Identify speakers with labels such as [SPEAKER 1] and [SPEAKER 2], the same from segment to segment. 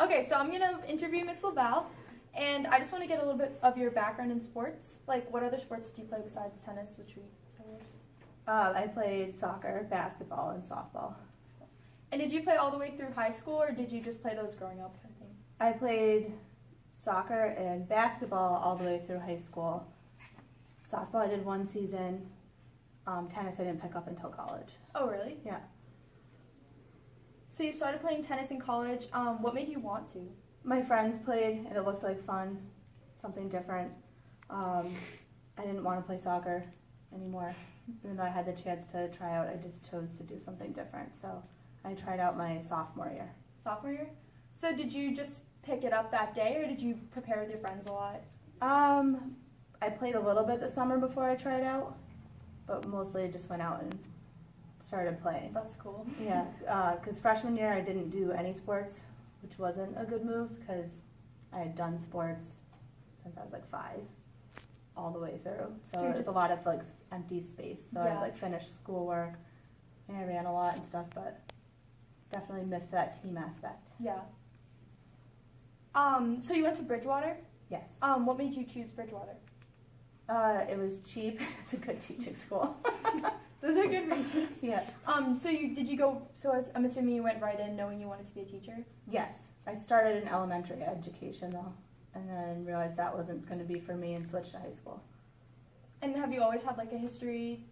[SPEAKER 1] Okay, so I'm going to interview Miss Lavalle, and I just want to get a little bit of your background in sports. Like, what other sports did you play besides tennis, which we covered?
[SPEAKER 2] I played soccer, basketball, and softball.
[SPEAKER 1] And did you play all the way through high school, or did you just play those growing up, I think?
[SPEAKER 2] I played soccer and basketball all the way through high school. Softball I did one season. Tennis I didn't pick up until college.
[SPEAKER 1] Oh, really?
[SPEAKER 2] Yeah.
[SPEAKER 1] So you started playing tennis in college. What made you want to?
[SPEAKER 2] My friends played, and it looked like fun, something different. I didn't want to play soccer anymore. Even though I had the chance to try out, I just chose to do something different. So I tried out my sophomore year.
[SPEAKER 1] Sophomore year? So did you just pick it up that day, or did you prepare with your friends a lot?
[SPEAKER 2] I played a little bit the summer before I tried out, but mostly I just went out and started playing.
[SPEAKER 1] That's cool.
[SPEAKER 2] Yeah, because freshman year I didn't do any sports, which wasn't a good move because I had done sports since I was like 5, all the way through. So there's a lot of like empty space. So I like finished schoolwork and I ran a lot and stuff, but definitely missed that team aspect.
[SPEAKER 1] Yeah. So you went to Bridgewater?
[SPEAKER 2] Yes.
[SPEAKER 1] What made you choose Bridgewater?
[SPEAKER 2] It was cheap. It's a good teaching school.
[SPEAKER 1] Those are good reasons.
[SPEAKER 2] Yeah.
[SPEAKER 1] So I'm assuming you went right in knowing you wanted to be a teacher?
[SPEAKER 2] Yes. I started in elementary education though, and then realized that wasn't going to be for me and switched to high school.
[SPEAKER 1] And have you always had like a history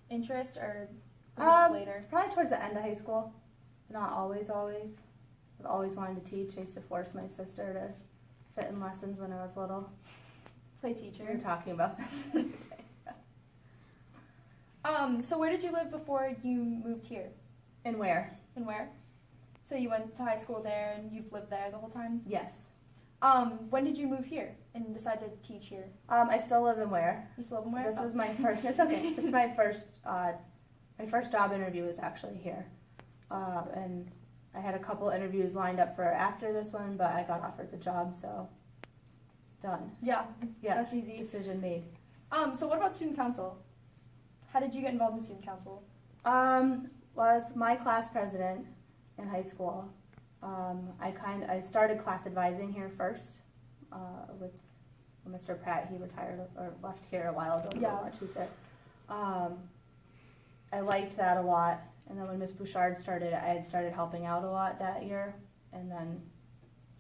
[SPEAKER 1] interest, or was it just later?
[SPEAKER 2] Probably towards the end of high school. Not always. I've always wanted to teach. I used to force my sister to sit in lessons when I was little.
[SPEAKER 1] Play teacher.
[SPEAKER 2] We were talking about that the other day.
[SPEAKER 1] So where did you live before you moved here?
[SPEAKER 2] And where?
[SPEAKER 1] And where? So you went to high school there and you've lived there the whole time?
[SPEAKER 2] Yes.
[SPEAKER 1] When did you move here and decide to teach here?
[SPEAKER 2] I still live in Ware.
[SPEAKER 1] You still live in Ware?
[SPEAKER 2] This was my first, it's okay. This is my first job interview was actually here. And I had a couple interviews lined up for after this one, but I got offered the job, so done.
[SPEAKER 1] Yeah,
[SPEAKER 2] Yeah,
[SPEAKER 1] that's easy.
[SPEAKER 2] Decision made.
[SPEAKER 1] So what about student council? How did you get involved in student council?
[SPEAKER 2] Was my class president in high school. I started class advising here first with Mr. Pratt. He retired or left here a while ago.
[SPEAKER 1] Yeah.
[SPEAKER 2] Much he said. I liked that a lot, and then when Miss Bouchard started, I had started helping out a lot that year, and then.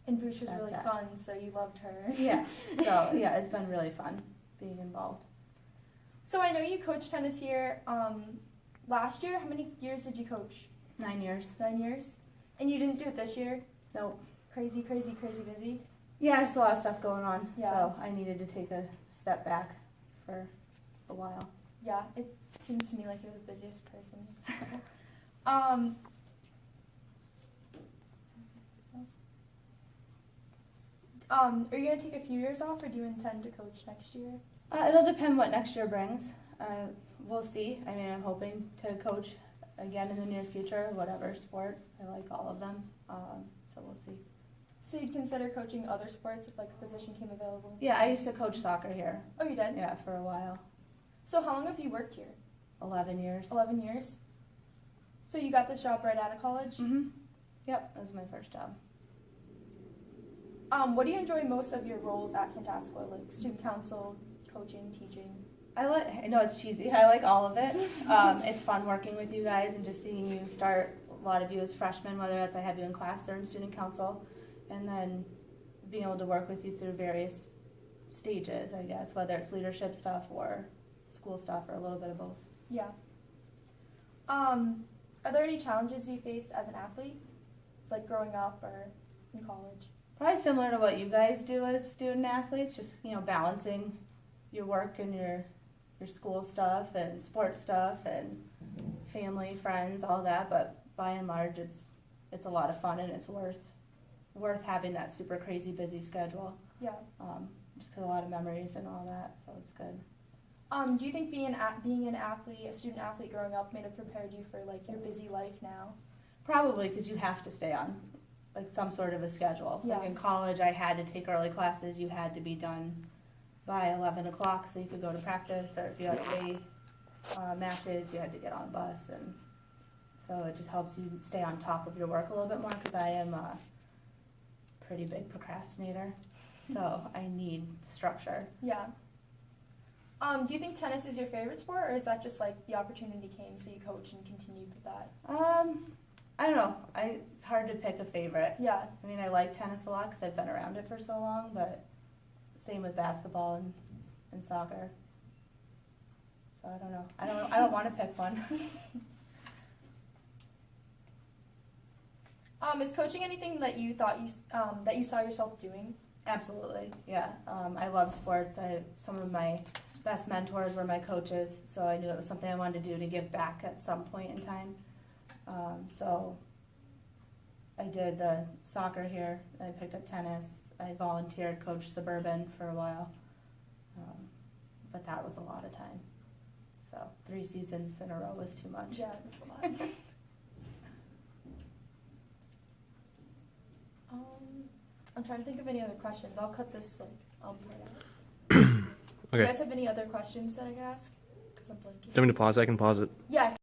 [SPEAKER 1] And Bouch was really fun, so you loved her.
[SPEAKER 2] Yeah. So yeah, it's been really fun being involved.
[SPEAKER 1] So I know you coached tennis here last year. How many years did you coach?
[SPEAKER 2] 9 years.
[SPEAKER 1] 9 years? And you didn't do it this year?
[SPEAKER 2] Nope.
[SPEAKER 1] Crazy busy?
[SPEAKER 2] Yeah, there's a lot of stuff going on,
[SPEAKER 1] Yeah.
[SPEAKER 2] so I needed to take a step back for a while.
[SPEAKER 1] Yeah, it seems to me like you're the busiest person. Are you going to take a few years off, or do you intend to coach next year?
[SPEAKER 2] It'll depend what next year brings. We'll see. I mean, I'm hoping to coach again in the near future, whatever sport. I like all of them, so we'll see.
[SPEAKER 1] So you'd consider coaching other sports if like a position came available?
[SPEAKER 2] Yeah, I used to coach soccer here.
[SPEAKER 1] Oh, you did?
[SPEAKER 2] Yeah, for a while.
[SPEAKER 1] So how long have you worked here?
[SPEAKER 2] 11 years.
[SPEAKER 1] 11 years? So you got this job right out of college?
[SPEAKER 2] Mm-hmm. Yep, that was my first job.
[SPEAKER 1] What do you enjoy most of your roles at Tantascwa, like student council, coaching, teaching?
[SPEAKER 2] I know it's cheesy. I like all of it. It's fun working with you guys and just seeing you start, a lot of you as freshmen, whether that's I have you in class or in student council, and then being able to work with you through various stages, I guess, whether it's leadership stuff or school stuff or a little bit of both.
[SPEAKER 1] Yeah. Are there any challenges you faced as an athlete, like growing up or in college?
[SPEAKER 2] Probably similar to what you guys do as student athletes, just, balancing your work and your school stuff and sports stuff and family, friends, all that, but by and large it's a lot of fun and it's worth having that super crazy busy schedule.
[SPEAKER 1] Yeah.
[SPEAKER 2] Just 'cause a lot of memories and all that, so it's good.
[SPEAKER 1] Do you think being an athlete, a student athlete growing up, may have prepared you for like your busy life now?
[SPEAKER 2] Probably, because you have to stay on like some sort of a schedule.
[SPEAKER 1] Yeah.
[SPEAKER 2] Like in college, I had to take early classes. You had to be done by 11 o'clock so you could go to practice, or if you had day matches, you had to get on a bus, and so it just helps you stay on top of your work a little bit more, because I am pretty big procrastinator, so I need structure.
[SPEAKER 1] Yeah. Do you think tennis is your favorite sport, or is that just like the opportunity came so you coach and continued with that?
[SPEAKER 2] I don't know. It's hard to pick a favorite.
[SPEAKER 1] Yeah.
[SPEAKER 2] I mean, I like tennis a lot because I've been around it for so long, but same with basketball and soccer. So I don't know. I don't want to pick one.
[SPEAKER 1] Is coaching anything that you thought that you saw yourself doing?
[SPEAKER 2] Absolutely, yeah. I love sports. Some of my best mentors were my coaches, so I knew it was something I wanted to do to give back at some point in time. So I did the soccer here. I picked up tennis. I volunteered, coached Suburban for a while, but that was a lot of time. So 3 seasons in a row was too much.
[SPEAKER 1] Yeah, that's a lot. I'm trying to think of any other questions. I'll cut this, I'll put it out.
[SPEAKER 3] Okay.
[SPEAKER 1] Do you guys have any other questions that I could ask? Because I'm blanking.
[SPEAKER 3] Do you want me to pause? I can pause it.
[SPEAKER 1] Yeah.